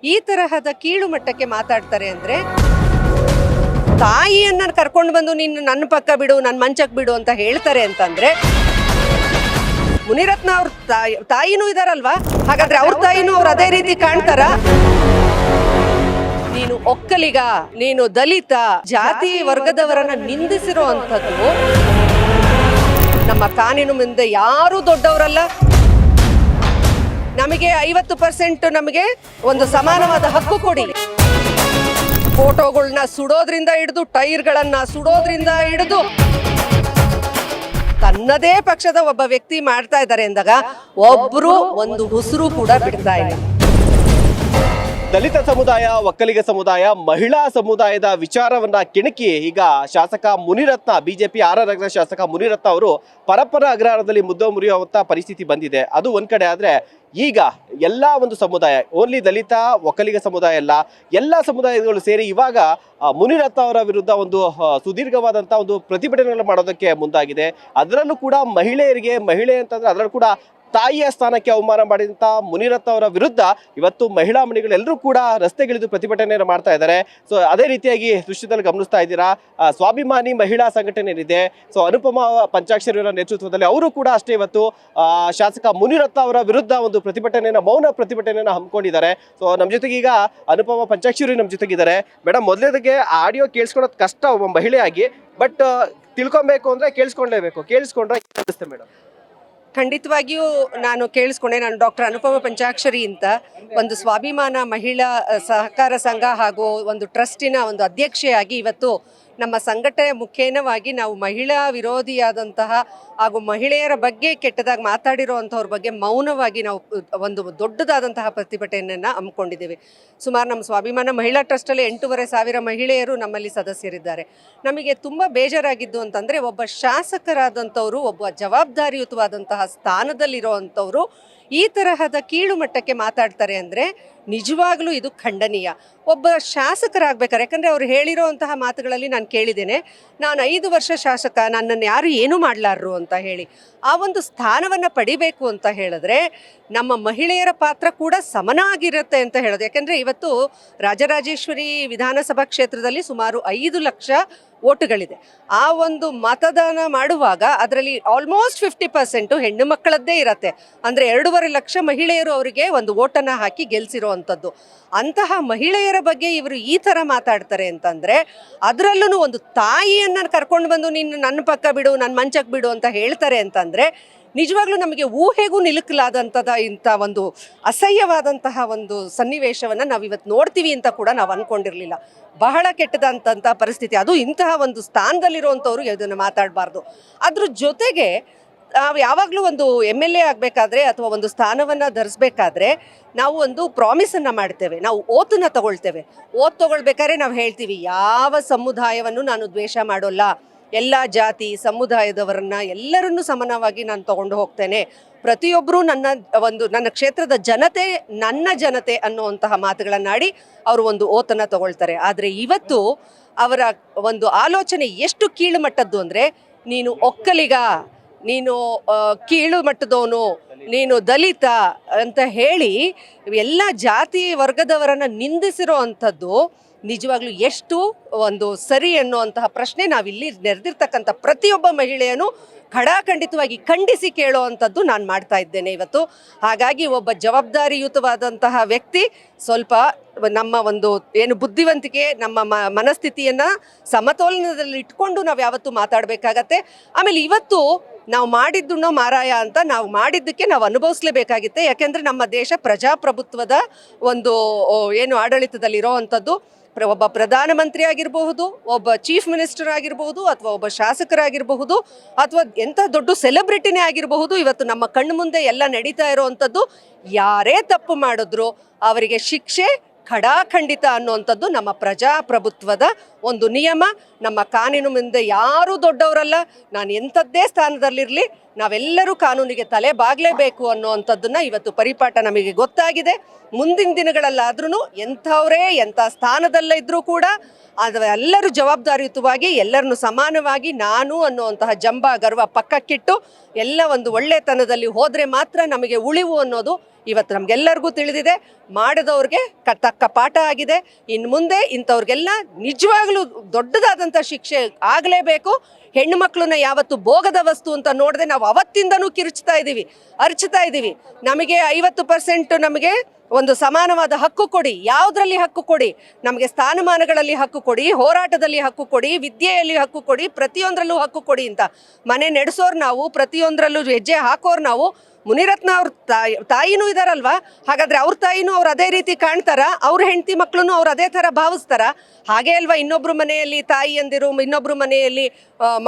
ಈ ತರಹದ ಕೀಳು ಮಟ್ಟಕ್ಕೆ ಮಾತಾಡ್ತಾರೆ ಅಂದ್ರೆ, ತಾಯಿಯನ್ನ ಕರ್ಕೊಂಡು ಬಂದು ನೀನು ನನ್ನ ಪಕ್ಕ ಬಿಡು, ನನ್ನ ಮಂಚಕ್ಕೆ ಬಿಡು ಅಂತ ಹೇಳ್ತಾರೆ ಅಂತಂದ್ರೆ, ಮುನಿರತ್ನ ಅವ್ರ ತಾಯಿನೂ ಇದಾರಲ್ವಾ? ಹಾಗಾದ್ರೆ ಅವ್ರ ತಾಯಿನೂ ಅವ್ರು ಅದೇ ರೀತಿ ಕಾಣ್ತಾರ? ನೀನು ಒಕ್ಕಲಿಗ, ನೀನು ದಲಿತ, ಜಾತಿ ವರ್ಗದವರನ್ನ ನಿಂದಿಸಿರೋ ಅಂಥದ್ದು ನಮ್ಮ ಕಾನೂನು ಮುಂದೆ ಯಾರೂ ದೊಡ್ಡವರಲ್ಲ. ನಮಗೆ 50% ನಮಗೆ ಒಂದು ಸಮಾನವಾದ ಹಕ್ಕು ಕೊಡಿ. ಫೋಟೋಗಳನ್ನ ಸುಡೋದ್ರಿಂದ ಹಿಡಿದು, ಟೈರ್ಗಳನ್ನ ಸುಡೋದ್ರಿಂದ ಹಿಡಿದು ತನ್ನದೇ ಪಕ್ಷದ ಒಬ್ಬ ವ್ಯಕ್ತಿ ಮಾಡ್ತಾ ಇದ್ದಾರೆ ಎಂದಾಗ ಒಬ್ರು ಒಂದು ಉಸಿರು ಕೂಡ ಬಿಡ್ತಾ ಇಲ್ಲ. ದಲಿತ ಸಮುದಾಯ, ಒಕ್ಕಲಿಗ ಸಮುದಾಯ, ಮಹಿಳಾ ಸಮುದಾಯದ ವಿಚಾರವನ್ನ ಕೆಣಕಿ ಈಗ ಶಾಸಕ ಮುನಿರತ್ನ, ಬಿಜೆಪಿ ನಗರ ಶಾಸಕ ಮುನಿರತ್ನ ಅವರು ಪರಪ್ಪನ ಅಗ್ರಹಾರದಲ್ಲಿ ಮುದ್ದೆ ಮುರಿಯುವಂತ ಪರಿಸ್ಥಿತಿ ಬಂದಿದೆ. ಅದು ಒಂದ್ ಕಡೆ ಆದ್ರೆ, ಈಗ ಎಲ್ಲಾ ಒಂದು ಸಮುದಾಯ, ಓನ್ಲಿ ದಲಿತ ಒಕ್ಕಲಿಗ ಸಮುದಾಯ ಅಲ್ಲ, ಎಲ್ಲಾ ಸಮುದಾಯಗಳು ಸೇರಿ ಇವಾಗ ಮುನಿರತ್ನ ಅವರ ವಿರುದ್ಧ ಒಂದು ಸುದೀರ್ಘವಾದಂತ ಒಂದು ಪ್ರತಿಭಟನೆಗಳು ಮಾಡೋದಕ್ಕೆ ಮುಂದಾಗಿದೆ. ಅದರಲ್ಲೂ ಕೂಡ ಮಹಿಳೆ ಅಂತಂದ್ರೆ ಅದರಲ್ಲೂ ಕೂಡ ತಾಯಿಯ ಸ್ಥಾನಕ್ಕೆ ಅವಮಾನ ಮಾಡಿದಂತ ಮುನಿರತ್ನ ಅವರ ವಿರುದ್ಧ ಇವತ್ತು ಮಹಿಳಾ ಮಣಿಗಳೆಲ್ಲರೂ ಕೂಡ ರಸ್ತೆಗಿಳಿದು ಪ್ರತಿಭಟನೆಯನ್ನು ಮಾಡ್ತಾ ಇದ್ದಾರೆ. ಸೊ ಅದೇ ರೀತಿಯಾಗಿ ದೃಶ್ಯದಲ್ಲಿ ಗಮನಿಸ್ತಾ ಇದ್ದೀರಾ, ಸ್ವಾಭಿಮಾನಿ ಮಹಿಳಾ ಸಂಘಟನೆ ಏನಿದೆ, ಸೊ ಅನುಪಮ ಪಂಚಾಕ್ಷರಿ ಅವರ ನೇತೃತ್ವದಲ್ಲಿ ಅವರು ಕೂಡ ಅಷ್ಟೇ ಇವತ್ತು ಶಾಸಕ ಮುನಿರತ್ನ ಅವರ ವಿರುದ್ಧ ಒಂದು ಮೌನ ಪ್ರತಿಭಟನೆಯನ್ನು ಹಮ್ಮಿಕೊಂಡಿದ್ದಾರೆ. ಸೊ ನಮ್ಮ ಜೊತೆಗೆ ಈಗ ಅನುಪಮ ಪಂಚಾಕ್ಷರಿ ನಮ್ಮ ಜೊತೆಗಿದ್ದಾರೆ. ಮೇಡಮ್, ಮೊದಲೇದಕ್ಕೆ ಆಡಿಯೋ ಕೇಳಿಸ್ಕೊಳ್ಳೋದು ಕಷ್ಟ ಒಬ್ಬ ಮಹಿಳೆಯಾಗಿ, ಬಟ್ ತಿಳ್ಕೊಬೇಕು ಅಂದ್ರೆ ಕೇಳಿಸ್ಕೊಂಡ್ಲೇಬೇಕು. ಕೇಳಿಸ್ಕೊಂಡ್ರೆ ಅನಿಸುತ್ತೆ ಮೇಡಮ್? ಖಂಡಿತವಾಗಿಯೂ ನಾನು ಕೇಳಿಸ್ಕೊಂಡೆ. ನಾನು ಡಾಕ್ಟರ್ ಅನುಪಮ ಪಂಚಾಕ್ಷರಿ ಅಂತ ಒಂದು ಸ್ವಾಭಿಮಾನ ಮಹಿಳಾ ಸಹಕಾರ ಸಂಘ ಹಾಗೂ ಒಂದು ಟ್ರಸ್ಟಿನ ಒಂದು ಅಧ್ಯಕ್ಷೆಯಾಗಿ ಇವತ್ತು ನಮ್ಮ ಸಂಘಟನೆ ಮುಖೇನವಾಗಿ ನಾವು ಮಹಿಳಾ ವಿರೋಧಿಯಾದಂತಹ ಹಾಗೂ ಮಹಿಳೆಯರ ಬಗ್ಗೆ ಕೆಟ್ಟದಾಗಿ ಮಾತಾಡಿರೋವಂಥವ್ರ ಬಗ್ಗೆ ಮೌನವಾಗಿ ನಾವು ಒಂದು ದೊಡ್ಡದಾದಂತಹ ಪ್ರತಿಭಟನೆಯನ್ನು ಹಮ್ಮಿಕೊಂಡಿದ್ದೇವೆ. ಸುಮಾರು ನಮ್ಮ ಸ್ವಾಭಿಮಾನ ಮಹಿಳಾ ಟ್ರಸ್ಟಲ್ಲಿ 8,500 ಮಹಿಳೆಯರು ನಮ್ಮಲ್ಲಿ ಸದಸ್ಯರಿದ್ದಾರೆ. ನಮಗೆ ತುಂಬ ಬೇಜಾರಾಗಿದ್ದು ಅಂತಂದರೆ, ಒಬ್ಬ ಶಾಸಕರಾದಂಥವರು, ಒಬ್ಬ ಜವಾಬ್ದಾರಿಯುತವಾದಂತಹ ಸ್ಥಾನದಲ್ಲಿರುವಂಥವರು ಈ ತರಹದ ಕೀಳು ಮಟ್ಟಕ್ಕೆ ಮಾತಾಡ್ತಾರೆ ಅಂದರೆ ನಿಜವಾಗ್ಲೂ ಇದು ಖಂಡನೀಯ. ಒಬ್ಬ ಶಾಸಕರಾಗಬೇಕಾದ್ರೆ, ಯಾಕಂದರೆ ಅವರು ಹೇಳಿರೋವಂತಹ ಮಾತುಗಳಲ್ಲಿ ನಾನು ಕೇಳಿದ್ದೇನೆ, ನಾನು 5 ವರ್ಷ ಶಾಸಕ, ನನ್ನನ್ನು ಯಾರು ಏನೂ ಮಾಡಲಾರರು ಅಂತ ಹೇಳಿ. ಆ ಒಂದು ಸ್ಥಾನವನ್ನು ಪಡಿಬೇಕು ಅಂತ ಹೇಳಿದ್ರೆ ನಮ್ಮ ಮಹಿಳೆಯರ ಪಾತ್ರ ಕೂಡ ಸಮನಾಗಿರುತ್ತೆ ಅಂತ ಹೇಳೋದು. ಯಾಕಂದರೆ ಇವತ್ತು ರಾಜರಾಜೇಶ್ವರಿ ವಿಧಾನಸಭಾ ಕ್ಷೇತ್ರದಲ್ಲಿ ಸುಮಾರು 5 ಲಕ್ಷ ಓಟುಗಳಿದೆ. ಆ ಒಂದು ಮತದಾನ ಮಾಡುವಾಗ ಅದರಲ್ಲಿ ಆಲ್ಮೋಸ್ಟ್ 50% ಹೆಣ್ಣು ಮಕ್ಕಳದ್ದೇ ಇರತ್ತೆ. ಅಂದರೆ 2.5 ಲಕ್ಷ ಮಹಿಳೆಯರು ಅವರಿಗೆ ಒಂದು ಓಟನ್ನು ಹಾಕಿ ಗೆಲ್ಸಿರೋ ಅಂತಹ ಮಹಿಳೆಯರ ಬಗ್ಗೆ ಇವರು ಈ ಥರ ಮಾತಾಡ್ತಾರೆ ಅಂತಂದರೆ, ಅದರಲ್ಲೂ ಒಂದು ತಾಯಿಯನ್ನು ಕರ್ಕೊಂಡು ಬಂದು ನೀನು ನನ್ನ ಪಕ್ಕ ಬಿಡು, ನನ್ನ ಮಂಚಕ್ಕೆ ಬಿಡು ಅಂತ ಹೇಳ್ತಾರೆ ಅಂತಂದರೆ ನಿಜವಾಗ್ಲೂ ನಮಗೆ ಊಹೆಗೂ ಇಂಥ ಒಂದು ಅಸಹ್ಯವಾದಂತಹ ಒಂದು ಸನ್ನಿವೇಶವನ್ನು ನಾವು ಇವತ್ತು ನೋಡ್ತೀವಿ ಅಂತ ಕೂಡ ನಾವು ಅಂದ್ಕೊಂಡಿರಲಿಲ್ಲ. ಬಹಳ ಕೆಟ್ಟದಂತಹ ಪರಿಸ್ಥಿತಿ. ಅದು ಇಂತಹ ಒಂದು ಸ್ಥಾನದಲ್ಲಿರುವಂಥವ್ರು ಇದನ್ನು ಮಾತಾಡಬಾರ್ದು. ಅದ್ರ ಜೊತೆಗೆ ನಾವು ಯಾವಾಗಲೂ ಒಂದು MLA ಆಗಬೇಕಾದ್ರೆ ಅಥವಾ ಒಂದು ಸ್ಥಾನವನ್ನು ಧರಿಸ್ಬೇಕಾದ್ರೆ ನಾವು ಒಂದು ಪ್ರಾಮಿಸನ್ನು ಮಾಡ್ತೇವೆ, ನಾವು ಓತನ್ನು ತಗೊಳ್ತೇವೆ. ತಗೊಳ್ಬೇಕಾದ್ರೆ ನಾವು ಹೇಳ್ತೀವಿ, ಯಾವ ಸಮುದಾಯವನ್ನು ನಾನು ದ್ವೇಷ ಮಾಡೋಲ್ಲ, ಎಲ್ಲ ಜಾತಿ ಸಮುದಾಯದವರನ್ನ ಎಲ್ಲರನ್ನೂ ಸಮಾನವಾಗಿ ನಾನು ತಗೊಂಡು ಹೋಗ್ತೇನೆ, ಪ್ರತಿಯೊಬ್ಬರೂ ನನ್ನ ಕ್ಷೇತ್ರದ ಜನತೆ ನನ್ನ ಜನತೆ ಅನ್ನುವಂತಹ ಮಾತುಗಳನ್ನಾಡಿ ಅವರು ಒಂದು ಓತನ್ನು ತಗೊಳ್ತಾರೆ. ಆದರೆ ಇವತ್ತು ಅವರ ಒಂದು ಆಲೋಚನೆ ಎಷ್ಟು ಕೀಳು ಮಟ್ಟದ್ದು ಅಂದರೆ, ನೀನು ಒಕ್ಕಲಿಗ, ನೀನು ಕೀಳು ಮಟ್ಟದವನು, ನೀನು ದಲಿತ ಅಂತ ಹೇಳಿ ಎಲ್ಲ ಜಾತಿ ವರ್ಗದವರನ್ನು ನಿಂದಿಸಿರೋ ಅಂಥದ್ದು ನಿಜವಾಗ್ಲೂ ಎಷ್ಟು ಒಂದು ಸರಿ ಅನ್ನುವಂತಹ ಪ್ರಶ್ನೆ ನಾವಿಲ್ಲಿ ನೆರೆದಿರ್ತಕ್ಕಂಥ ಪ್ರತಿಯೊಬ್ಬ ಮಹಿಳೆಯನ್ನು ಖಡಾಖಂಡಿತವಾಗಿ ಖಂಡಿಸಿ ಕೇಳುವಂಥದ್ದು ನಾನು ಮಾಡ್ತಾ ಇದ್ದೇನೆ ಇವತ್ತು. ಹಾಗಾಗಿ ಒಬ್ಬ ಜವಾಬ್ದಾರಿಯುತವಾದಂತಹ ವ್ಯಕ್ತಿ ಸ್ವಲ್ಪ ನಮ್ಮ ಒಂದು ಬುದ್ಧಿವಂತಿಕೆ, ನಮ್ಮ ಮನಸ್ಥಿತಿಯನ್ನು ಸಮತೋಲನದಲ್ಲಿ ಇಟ್ಕೊಂಡು ನಾವು ಯಾವತ್ತೂ ಮಾತಾಡಬೇಕಾಗತ್ತೆ. ಆಮೇಲೆ ಇವತ್ತು ನಾವು ಮಾಡಿದ್ದು ಮಾರಾಯ ಅಂತ ನಾವು ಮಾಡಿದ್ದಕ್ಕೆ ನಾವು ಅನುಭವಿಸಲೇಬೇಕಾಗಿತ್ತೆ. ಯಾಕೆಂದರೆ ನಮ್ಮ ದೇಶ ಪ್ರಜಾಪ್ರಭುತ್ವದ ಒಂದು ಆಡಳಿತದಲ್ಲಿರೋ ಅಂಥದ್ದು. ಒಬ್ಬ ಪ್ರಧಾನಮಂತ್ರಿ ಆಗಿರಬಹುದು, ಒಬ್ಬ ಚೀಫ್ ಮಿನಿಸ್ಟರ್ ಆಗಿರಬಹುದು, ಅಥವಾ ಒಬ್ಬ ಶಾಸಕರಾಗಿರಬಹುದು, ಅಥವಾ ಎಂಥ ದೊಡ್ಡ ಸೆಲೆಬ್ರಿಟಿನೇ ಆಗಿರಬಹುದು, ಇವತ್ತು ನಮ್ಮ ಕಣ್ಣು ಮುಂದೆ ಎಲ್ಲ ನಡೀತಾ ಇರೋವಂಥದ್ದು. ಯಾರೇ ತಪ್ಪು ಮಾಡಿದ್ರು ಅವರಿಗೆ ಶಿಕ್ಷೆ ಖಡಾಖಂಡಿತ ಅನ್ನುವಂಥದ್ದು ನಮ್ಮ ಪ್ರಜಾಪ್ರಭುತ್ವದ ಒಂದು ನಿಯಮ. ನಮ್ಮ ಕಾನೂನು ಮುಂದೆ ಯಾರೂ ದೊಡ್ಡವರಲ್ಲ. ನಾನು ಎಂಥದ್ದೇ ಸ್ಥಾನದಲ್ಲಿರಲಿ, ನಾವೆಲ್ಲರೂ ಕಾನೂನಿಗೆ ತಲೆ ಬಾಗಲೇಬೇಕು ಅನ್ನುವಂಥದ್ದನ್ನು ಇವತ್ತು ಪರಿಪಾಠ ನಮಗೆ ಗೊತ್ತಾಗಿದೆ. ಮುಂದಿನ ದಿನಗಳಲ್ಲಾದ್ರೂ ಎಂಥವರೇ ಎಂಥ ಸ್ಥಾನದಲ್ಲೇ ಇದ್ದರೂ ಕೂಡ ಅದು ಎಲ್ಲರೂ ಜವಾಬ್ದಾರಿಯುತವಾಗಿ ಎಲ್ಲರನ್ನು ಸಮಾನವಾಗಿ ನಾನು ಅನ್ನುವಂತಹ ಜಂಬ ಗರ್ವ ಪಕ್ಕಕ್ಕಿಟ್ಟು ಎಲ್ಲ ಒಂದು ಒಳ್ಳೆತನದಲ್ಲಿ ಹೋದರೆ ಮಾತ್ರ ನಮಗೆ ಉಳಿವು ಅನ್ನೋದು ಇವತ್ತು ನಮಗೆಲ್ಲರಿಗೂ ತಿಳಿದಿದೆ. ಮಾಡಿದವ್ರಿಗೆ ತಕ್ಕ ಪಾಠ ಆಗಿದೆ. ಇನ್ನು ಮುಂದೆ ಇಂಥವ್ರಿಗೆಲ್ಲ ನಿಜವಾಗ್ಲೂ ದೊಡ್ಡದಾದಂಥ ಶಿಕ್ಷೆ ಆಗಲೇಬೇಕು. ಹೆಣ್ಣು ಮಕ್ಕಳನ್ನ ಯಾವತ್ತು ಭೋಗದ ವಸ್ತು ಅಂತ ನೋಡದೆ ನಾವು ಅವತ್ತಿಂದನೂ ಅರ್ಚ್ತಾ ಇದ್ದೀವಿ. ನಮಗೆ 50% ನಮಗೆ ಒಂದು ಸಮಾನವಾದ ಹಕ್ಕು ಕೊಡಿ. ಯಾವುದರಲ್ಲಿ ಹಕ್ಕು ಕೊಡಿ? ನಮಗೆ ಸ್ಥಾನಮಾನಗಳಲ್ಲಿ ಹಕ್ಕು ಕೊಡಿ, ಹೋರಾಟದಲ್ಲಿ ಹಕ್ಕು ಕೊಡಿ, ವಿದ್ಯೆಯಲ್ಲಿ ಹಕ್ಕು ಕೊಡಿ, ಪ್ರತಿಯೊಂದರಲ್ಲೂ ಹಕ್ಕು ಕೊಡಿ ಅಂತ ಮನೆ ನಡೆಸೋರು ನಾವು, ಪ್ರತಿಯೊಂದರಲ್ಲೂ ಹೆಜ್ಜೆ ಹಾಕೋರು ನಾವು. ಮುನಿರತ್ನ ಅವ್ರ ತಾಯಿನೂ ಇದಾರಲ್ವಾ, ಹಾಗಾದ್ರೆ ಅವ್ರ ತಾಯಿನೂ ಅವ್ರು ಅದೇ ರೀತಿ ಕಾಣ್ತಾರ? ಅವ್ರ ಹೆಂಡತಿ ಮಕ್ಕಳನ್ನು ಅವ್ರು ಅದೇ ಥರ ಭಾವಿಸ್ತಾರ? ಹಾಗೆ ಅಲ್ವಾ ಇನ್ನೊಬ್ರು ಮನೆಯಲ್ಲಿ ತಾಯಿಯಂದಿರು, ಇನ್ನೊಬ್ರು ಮನೆಯಲ್ಲಿ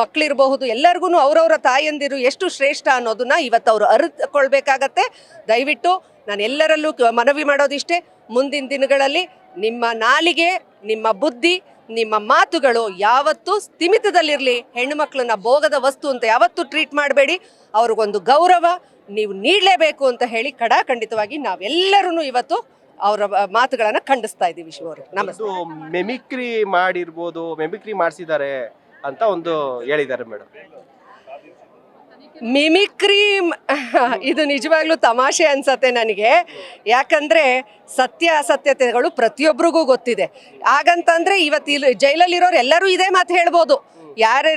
ಮಕ್ಕಳಿರಬಹುದು, ಎಲ್ಲರಿಗೂ ಅವ್ರವ್ರ ತಾಯಿಯಂದಿರು ಎಷ್ಟು ಶ್ರೇಷ್ಠ ಅನ್ನೋದನ್ನ ಇವತ್ತು ಅವರು ಅರಿತುಕೊಳ್ಬೇಕಾಗತ್ತೆ. ದಯವಿಟ್ಟು ನಾನು ಎಲ್ಲರಲ್ಲೂ ಮನವಿ ಮಾಡೋದಿಷ್ಟೇ, ಮುಂದಿನ ದಿನಗಳಲ್ಲಿ ನಿಮ್ಮ ನಾಲಿಗೆ, ನಿಮ್ಮ ಬುದ್ಧಿ, ನಿಮ್ಮ ಮಾತುಗಳು ಯಾವತ್ತೂ ಸ್ಥಿಮಿತದಲ್ಲಿರಲಿ. ಹೆಣ್ಣು ಮಕ್ಕಳನ್ನ ಭೋಗದ ವಸ್ತು ಅಂತ ಯಾವತ್ತೂ ಟ್ರೀಟ್ ಮಾಡಬೇಡಿ. ಅವ್ರಿಗೊಂದು ಗೌರವ ನೀವು ನೀಡಲೇಬೇಕು ಅಂತ ಹೇಳಿ ಖಂಡಿತವಾಗಿ ನಾವೆಲ್ಲರೂ ಇವತ್ತು ಅವರ ಮಾತುಗಳನ್ನು ಖಂಡಿಸ್ತಾ ಇದ್ದೀವಿ. ಶಿವರೇ ನಮಸ್ತೆ. ಮೆಮಿಕ್ರಿ ಮಾಡಿರ್ಬೋದು, ಮೆಮಿಕ್ರಿ ಮಾಡಿಸಿದ್ದಾರೆ ಅಂತ ಒಂದು ಹೇಳಿದ್ದಾರೆ ಮೇಡಮ್. ಮಿಮಿಕ್ರಿ ಇದು ನಿಜವಾಗ್ಲೂ ತಮಾಷೆ ಅನ್ಸತ್ತೆ ನನಗೆ. ಯಾಕಂದರೆ ಅಸತ್ಯತೆಗಳು ಪ್ರತಿಯೊಬ್ಬರಿಗೂ ಗೊತ್ತಿದೆ. ಹಾಗಂತಂದರೆ ಇವತ್ತು ಜೈಲಲ್ಲಿರೋರು ಎಲ್ಲರೂ ಇದೇ ಮಾತು ಹೇಳ್ಬೋದು, ಯಾರೇ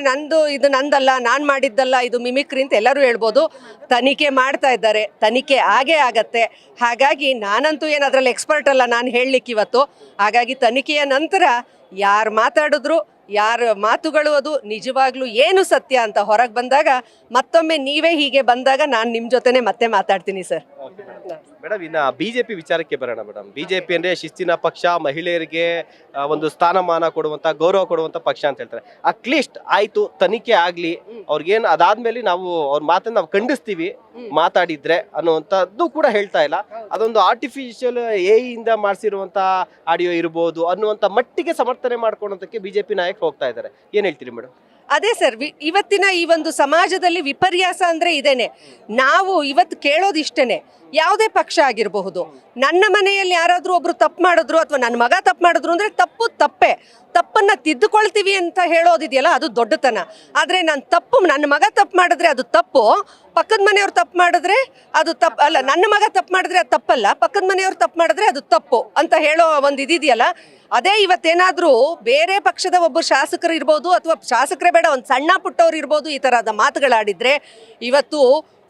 ಇದು ನಂದಲ್ಲ, ನಾನು ಮಾಡಿದ್ದಲ್ಲ, ಇದು ಮಿಮಿಕ್ರಿ ಅಂತ ಎಲ್ಲರೂ ಹೇಳ್ಬೋದು. ತನಿಖೆ ಮಾಡ್ತಾ ಇದ್ದಾರೆ, ತನಿಖೆ ಆಗೇ ಆಗತ್ತೆ. ಹಾಗಾಗಿ ನಾನಂತೂ ಏನು ಅದರಲ್ಲಿ ಎಕ್ಸ್ಪರ್ಟ್ ಅಲ್ಲ ನಾನು ಹೇಳಲಿಕ್ಕೆ ಇವತ್ತು. ಹಾಗಾಗಿ ತನಿಖೆಯ ನಂತರ ಯಾರು ಮಾತಾಡಿದ್ರು, ಯಾರ ಮಾತುಗಳು ಅದು ನಿಜವಾಗ್ಲೂ ಏನು ಸತ್ಯ ಅಂತ ಹೊರಗೆ ಬಂದಾಗ, ಮತ್ತೊಮ್ಮೆ ನೀವೇ ಹೀಗೆ ಬಂದಾಗ ನಾನು ನಿಮ್ಮ ಜೊತೆನೆ ಮತ್ತೆ ಮಾತಾಡ್ತೀನಿ ಸರ್. ಮೇಡಮ್, ಇನ್ನು ಬಿಜೆಪಿ ವಿಚಾರಕ್ಕೆ ಬರೋಣ ಮೇಡಮ್. ಬಿಜೆಪಿ ಅಂದ್ರೆ ಶಿಸ್ತಿನ ಪಕ್ಷ, ಮಹಿಳೆಯರಿಗೆ ಒಂದು ಸ್ಥಾನಮಾನ ಕೊಡುವಂತ, ಗೌರವ ಕೊಡುವಂತ ಪಕ್ಷ ಅಂತ ಹೇಳ್ತಾರೆ. ಅಟ್ಲೀಸ್ಟ್ ಆಯ್ತು, ತನಿಖೆ ಆಗ್ಲಿ, ಅವ್ರಿಗೇನು ಅದಾದ್ಮೇಲೆ ನಾವು ಅವ್ರ ಮಾತನ್ನ ನಾವು ಖಂಡಿಸ್ತೀವಿ ಮಾತಾಡಿದ್ರೆ ಅನ್ನುವಂಥದ್ದು ಕೂಡ ಹೇಳ್ತಾ ಇಲ್ಲ. ಅದೊಂದು ಆರ್ಟಿಫಿಷಿಯಲ್ ಇಂದ ಮಾಡಿಸಿರುವಂತ ಆಡಿಯೋ ಇರ್ಬೋದು ಅನ್ನುವಂಥ ಮಟ್ಟಿಗೆ ಸಮರ್ಥನೆ ಮಾಡ್ಕೊಳ್ಳೋದಕ್ಕೆ ಬಿಜೆಪಿ ನಾಯಕರು ಹೋಗ್ತಾ ಇದ್ದಾರೆ. ಏನ್ ಹೇಳ್ತೀರಿ ಮೇಡಮ್? ಅದೇ ಸರ್, ಇವತ್ತಿನ ಈ ಒಂದು ಸಮಾಜದಲ್ಲಿ ವಿಪರ್ಯಾಸ ಅಂದರೆ ಇದೇನೆ. ನಾವು ಇವತ್ತು ಕೇಳೋದಿಷ್ಟೇನೆ, ಯಾವುದೇ ಪಕ್ಷ ಆಗಿರಬಹುದು, ನನ್ನ ಮನೆಯಲ್ಲಿ ಯಾರಾದರೂ ಒಬ್ರು ತಪ್ಪು ಮಾಡಿದ್ರು ಅಥವಾ ನನ್ನ ಮಗ ತಪ್ಪು ಮಾಡಿದ್ರು ಅಂದರೆ ತಪ್ಪನ್ನು ತಿದ್ದುಕೊಳ್ತೀವಿ ಅಂತ ಹೇಳೋದಿದೆಯಲ್ಲ, ಅದು ದೊಡ್ಡತನ. ಆದರೆ ನನ್ನ ಮಗ ತಪ್ಪು ಮಾಡಿದ್ರೆ ಅದು ತಪ್ಪು, ಪಕ್ಕದ ಮನೆಯವ್ರು ತಪ್ಪು ಮಾಡಿದ್ರೆ ಅದು ತಪ್ಪು ಅಲ್ಲ. ನನ್ನ ಮಗ ತಪ್ಪು ಮಾಡಿದ್ರೆ ಅದು ತಪ್ಪಲ್ಲ, ಪಕ್ಕದ ಮನೆಯವ್ರು ತಪ್ಪು ಮಾಡಿದ್ರೆ ಅದು ತಪ್ಪು ಅಂತ ಹೇಳೋ ಒಂದು ಇದೆಯಲ್ಲ, ಅದೇ ಇವತ್ತೇನಾದರೂ ಬೇರೆ ಪಕ್ಷದ ಒಬ್ಬರು ಶಾಸಕರು ಇರ್ಬೋದು, ಅಥವಾ ಶಾಸಕರೇ ಬೇಡ, ಒಂದು ಸಣ್ಣ ಪುಟ್ಟವ್ರು ಇರ್ಬೋದು, ಈ ಥರದ ಮಾತುಗಳಾಡಿದರೆ ಇವತ್ತು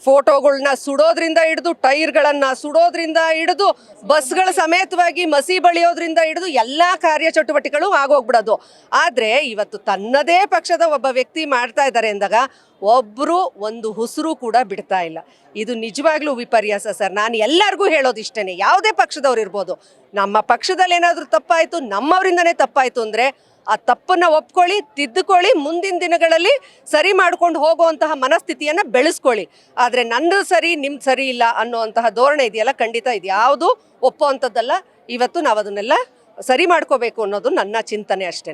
ಫೋಟೋಗಳನ್ನ ಸುಡೋದ್ರಿಂದ ಹಿಡಿದು, ಟೈರ್ಗಳನ್ನು ಸುಡೋದ್ರಿಂದ ಹಿಡಿದು, ಬಸ್ಗಳ ಸಮೇತವಾಗಿ ಮಸಿ ಬಳಿಯೋದ್ರಿಂದ ಹಿಡಿದು ಎಲ್ಲ ಕಾರ್ಯಚಟುವಟಿಕೆಗಳು ಆಗೋಗ್ಬಿಡೋದು. ಆದರೆ ಇವತ್ತು ತನ್ನದೇ ಪಕ್ಷದ ಒಬ್ಬ ವ್ಯಕ್ತಿ ಮಾಡ್ತಾ ಇದ್ದಾರೆ ಅಂದಾಗ ಒಬ್ಬರು ಒಂದು ಹುಸುರು ಕೂಡ ಬಿಡ್ತಾ ಇಲ್ಲ. ಇದು ನಿಜವಾಗ್ಲೂ ವಿಪರ್ಯಾಸ ಸರ್. ನಾನು ಎಲ್ಲರಿಗೂ ಹೇಳೋದಿಷ್ಟೇ, ಯಾವುದೇ ಪಕ್ಷದವ್ರು ಇರ್ಬೋದು, ನಮ್ಮ ಪಕ್ಷದಲ್ಲಿ ಏನಾದರೂ ತಪ್ಪಾಯಿತು, ನಮ್ಮವರಿಂದನೇ ತಪ್ಪಾಯಿತು ಅಂದರೆ ಆ ತಪ್ಪನ್ನು ಒಪ್ಕೊಳ್ಳಿ, ತಿದ್ದುಕೊಳ್ಳಿ, ಮುಂದಿನ ದಿನಗಳಲ್ಲಿ ಸರಿ ಮಾಡ್ಕೊಂಡು ಹೋಗುವಂತಹ ಮನಸ್ಥಿತಿಯನ್ನು ಬೆಳೆಸ್ಕೊಳ್ಳಿ. ಆದರೆ ನಂದು ಸರಿ, ನಿಮ್ದು ಸರಿ ಇಲ್ಲ ಅನ್ನುವಂತಹ ಧೋರಣೆ ಇದೆಯಲ್ಲ, ಖಂಡಿತ ಇದು ಯಾವುದು ಒಪ್ಪುವಂಥದ್ದಲ್ಲ. ಇವತ್ತು ನಾವು ಅದನ್ನೆಲ್ಲ ಸರಿ ಮಾಡ್ಕೋಬೇಕು ಅನ್ನೋದು ನನ್ನ ಚಿಂತನೆ ಅಷ್ಟೇ.